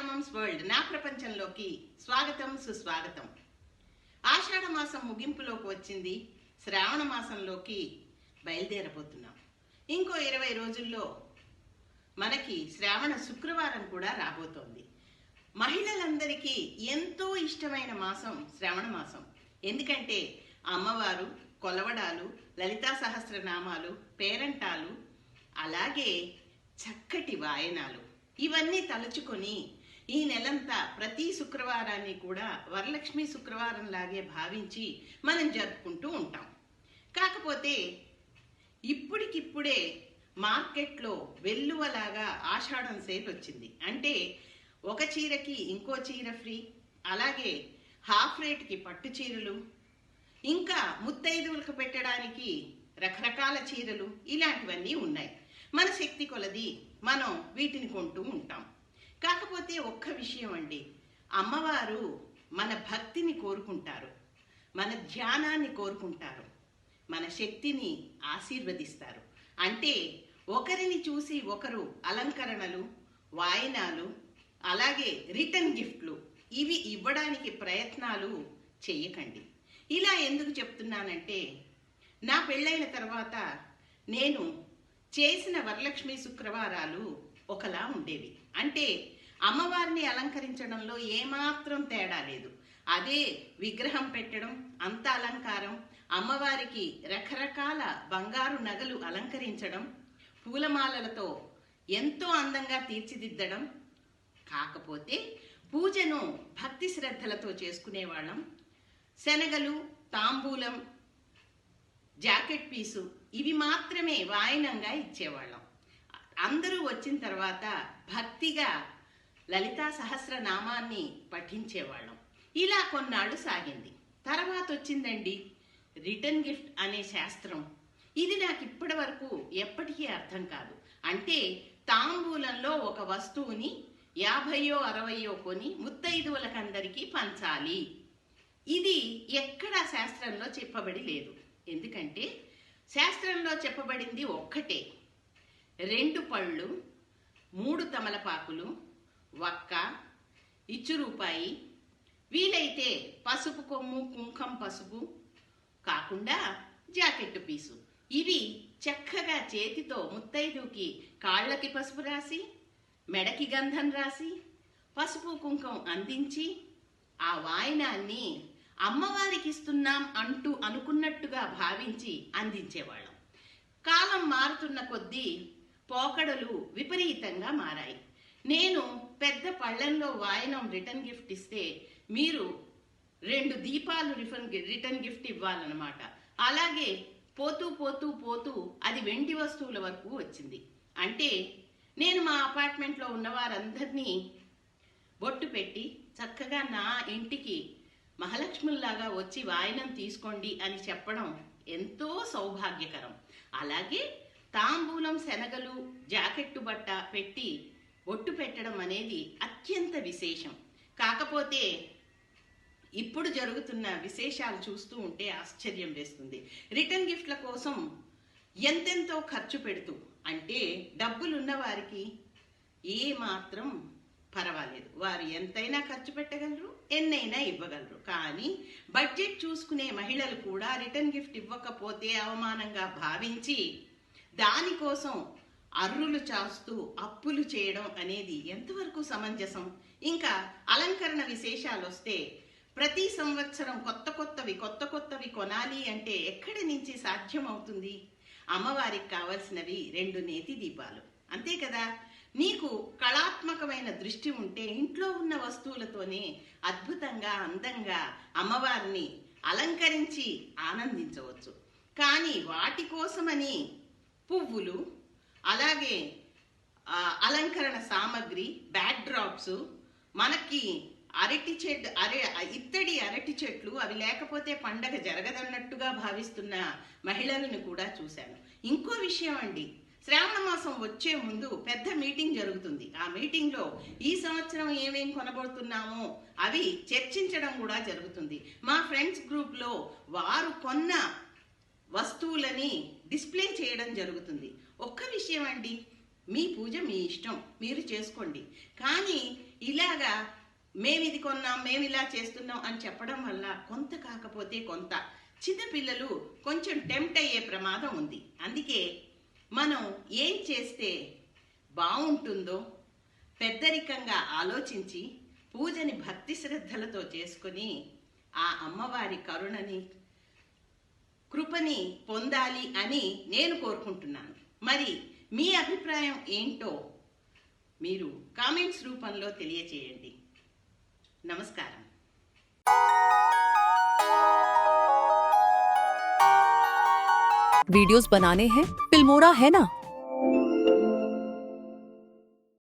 శారదామమ్స్ world నా ప్రపంచంలోకి స్వాగతం సుస్వాగతం. ఆషాఢ మాసం ముగింపులోకి వచ్చింది. శ్రావణ మాసంలోకి బయలుదేరబోతున్నాం. ఇంకో 20 రోజుల్లో మనకి శ్రావణ శుక్రవారం కూడా రాబోతోంది. మహిళలందరికీ ఎంతో ఇష్టమైన మాసం శ్రావణ మాసం. ఎందుకంటే అమ్మవారు, కొలవడాలు, లలితా సహస్రనామాలు, పేరంటాలు, అలాగే చక్కటి వాయనాలు ఇవన్నీ తలుచుకొని ఈ నెలంతా ప్రతి శుక్రవారాన్ని కూడా వరలక్ష్మి శుక్రవారం లాగే భావించి మనం జరుపుకుంటూ ఉంటాం. కాకపోతే ఇప్పటికిప్పుడే మార్కెట్లో వెల్లువలాగా ఆషాఢం సేల్ వచ్చింది. అంటే ఒక చీరకి ఇంకో చీర ఫ్రీ, అలాగే హాఫ్ రేట్కి పట్టు చీరలు, ఇంకా ముత్తైదువులకు పెట్టడానికి రకరకాల చీరలు, ఇలాంటివన్నీ ఉన్నాయి. మన శక్తి కొలది మనం వీటిని కొంటూ ఉంటాం. కాకపోతే ఒక్క విషయం అండి, అమ్మవారు మన భక్తిని కోరుకుంటారు, మన ధ్యానాన్ని కోరుకుంటారు, మన శక్తిని ఆశీర్వదిస్తారు. అంటే ఒకరిని చూసి ఒకరు అలంకరణలు, వాయినాలు, అలాగే రిటర్న్ గిఫ్ట్లు ఇవి ఇవ్వడానికి ప్రయత్నాలు చేయకండి. ఇలా ఎందుకు చెప్తున్నానంటే, నా పెళ్ళైన తర్వాత నేను చేసిన వరలక్ష్మి శుక్రవారాలు ఒకలా ఉండేవి. అంటే అమ్మవారిని అలంకరించడంలో ఏమాత్రం తేడా లేదు. అదే విగ్రహం పెట్టడం, అంత అలంకారం, అమ్మవారికి రకరకాల బంగారు నగలు అలంకరించడం, పూలమాలలతో ఎంతో అందంగా తీర్చిదిద్దడం. కాకపోతే పూజను భక్తి శ్రద్ధలతో చేసుకునేవాళ్ళం. శనగలు, తాంబూలం, జాకెట్ పీసు ఇవి మాత్రమే వాయినంగా ఇచ్చేవాళ్ళం. అందరూ వచ్చిన తర్వాత భక్తిగా లలితా సహస్రనామాన్ని పఠించేవాళ్ళం. ఇలా కొన్నాళ్ళు సాగింది. తర్వాత వచ్చిందండి రిటర్న్ గిఫ్ట్ అనే శాస్త్రం. ఇది నాకు ఇప్పటి వరకు ఎప్పటికీ అర్థం కాదు. అంటే తాంబూలంలో ఒక వస్తువుని 50 60 కొని ముత్తైదువులకందరికీ పంచాలి. ఇది ఎక్కడా శాస్త్రంలో చెప్పబడి లేదు. ఎందుకంటే శాస్త్రంలో చెప్పబడింది ఒక్కటే: 2 పళ్ళు, 3 తమలపాకులు, వక్క, ఇచ్చు రూపాయి, వీలైతే పసుపు కొమ్ము, కుంకం పసుపు కాకుండా జాకెట్టు పీసు. ఇవి చక్కగా చేతితో ముత్తైదుకి కాళ్ళకి పసుపు రాసి, మెడకి గంధం రాసి, పసుపు కుంకం అందించి ఆ వాయనాన్ని అమ్మవారికి ఇస్తున్నాం అంటూ అనుకున్నట్టుగా భావించి అందించేవాళ్ళం. కాలం మారుతున్న కొద్దీ పోకడలు విపరీతంగా మారాయి. నేను పెద్ద పళ్ళెంలో వాయనం రిటర్న్ గిఫ్ట్ ఇస్తే మీరు 2 దీపాలు రిటర్న్ గిఫ్ట్ ఇవ్వాలన్నమాట. అలాగే పోతూ పోతూ పోతూ అది వెండి వస్తువుల వరకు వచ్చింది. అంటే నేను మా అపార్ట్మెంట్లో ఉన్న వారందరినీ బొట్టు పెట్టి చక్కగా నా ఇంటికి మహాలక్ష్ముల్లాగా వచ్చి వాయనం తీసుకోండి అని చెప్పడం ఎంతో సౌభాగ్యకరం. అలాగే తాంబూలం, శనగలు, జాకెట్టు బట్ట పెట్టి బొట్టు పెట్టడం అనేది అత్యంత విశేషం. కాకపోతే ఇప్పుడు జరుగుతున్న విశేషాలు చూస్తూ ఉంటే ఆశ్చర్యం వేస్తుంది. రిటర్న్ గిఫ్ట్ల కోసం ఎంతెంతో ఖర్చు పెడుతూ, అంటే డబ్బులున్న వారికి ఏ మాత్రం పర్వాలేదు, వారు ఎంతైనా ఖర్చు పెట్టగలరు, ఎన్నైనా ఇవ్వగలరు. కానీ బడ్జెట్ చూసుకునే మహిళలు కూడా రిటర్న్ గిఫ్ట్ ఇవ్వకపోతే అవమానంగా భావించి దానికోసం అర్రులు చాస్తూ అప్పులు చేయడం అనేది ఎంతవరకు సమంజసం? ఇంకా అలంకరణ విశేషాలు వస్తే ప్రతి సంవత్సరం కొత్త కొత్తవి కొనాలి అంటే ఎక్కడి నుంచి సాధ్యం అవుతుంది? అమ్మవారికి కావలసినవి 2 నేతి దీపాలు, అంతే కదా. నీకు కళాత్మకమైన దృష్టి ఉంటే ఇంట్లో ఉన్న వస్తువులతోనే అద్భుతంగా, అందంగా అమ్మవారిని అలంకరించి ఆనందించవచ్చు. కానీ వాటి కోసమని పువ్వులు, అలాగే అలంకరణ సామాగ్రి, బ్యాక్ డ్రాప్స్, మనకి ఇత్తడి అరటి చెట్లు అవి లేకపోతే పండగ జరగదన్నట్టుగా భావిస్తున్న మహిళలను కూడా చూశాను. ఇంకో విషయం అండి, శ్రావణ మాసం వచ్చే ముందు పెద్ద మీటింగ్ జరుగుతుంది. ఆ మీటింగ్లో ఈ సంవత్సరం ఏమేం కొనబోతున్నామో అవి చర్చించడం కూడా జరుగుతుంది. మా ఫ్రెండ్స్ గ్రూప్లో వారు కొన్న వస్తువులని డిస్ప్లే చేయడం జరుగుతుంది. ఒక్క విషయం అండి, మీ పూజ మీ ఇష్టం, మీరు చేసుకోండి. కానీ ఇలాగా మేము ఇది కొన్నాం, మేము ఇలా చేస్తున్నాం అని చెప్పడం వల్ల కొంత కాకపోతే కొంత చిన్నపిల్లలు కొంచెం టెంప్ట్ అయ్యే ప్రమాదం ఉంది. అందుకే మనం ఏం చేస్తే బాగుంటుందో పెద్దరికంగా ఆలోచించి పూజని భక్తి శ్రద్ధలతో చేసుకొని ఆ అమ్మవారి కరుణని కృపని పొందాలి అని నేను కోరుకుంటున్నాను. మరి మీ అభిప్రాయం ఏంటో మీరు కామెంట్స్ రూపంలో తెలియచేయండి. నమస్కారం. वीडियोस बनाने हैं, फिल्मोरा है ना।